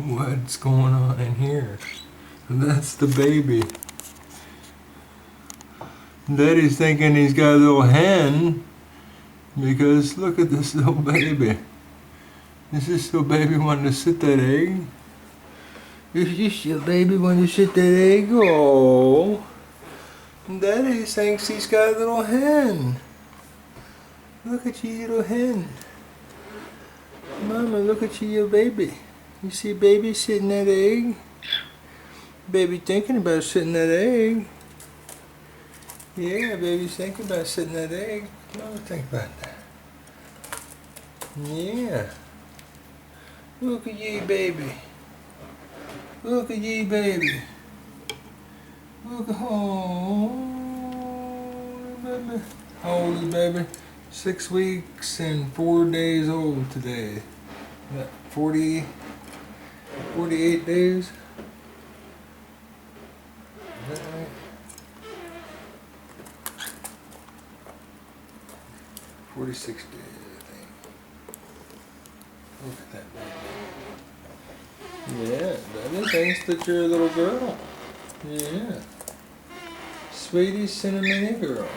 What's going on in here? That's the baby. Daddy's thinking he's got a little hen because look at this little baby. Is this little baby wanting to sit that egg? Is this your baby wanting to sit that egg? Oh, Daddy thinks he's got a little hen. Look at you, little hen. Mama, look at you, your baby. You see baby sitting that egg? Baby thinking about sitting that egg. Yeah, baby's thinking about sitting that egg. Mama, think about that. Yeah. Look at you, baby. Look at you, baby. Look at baby. How old is baby? 6 weeks and 4 days old today. 48 days. Is that right? 46 days, I think. Look at that baby. Yeah, Daddy thinks that you're a little girl. Yeah. Sweety Cinnamini girl.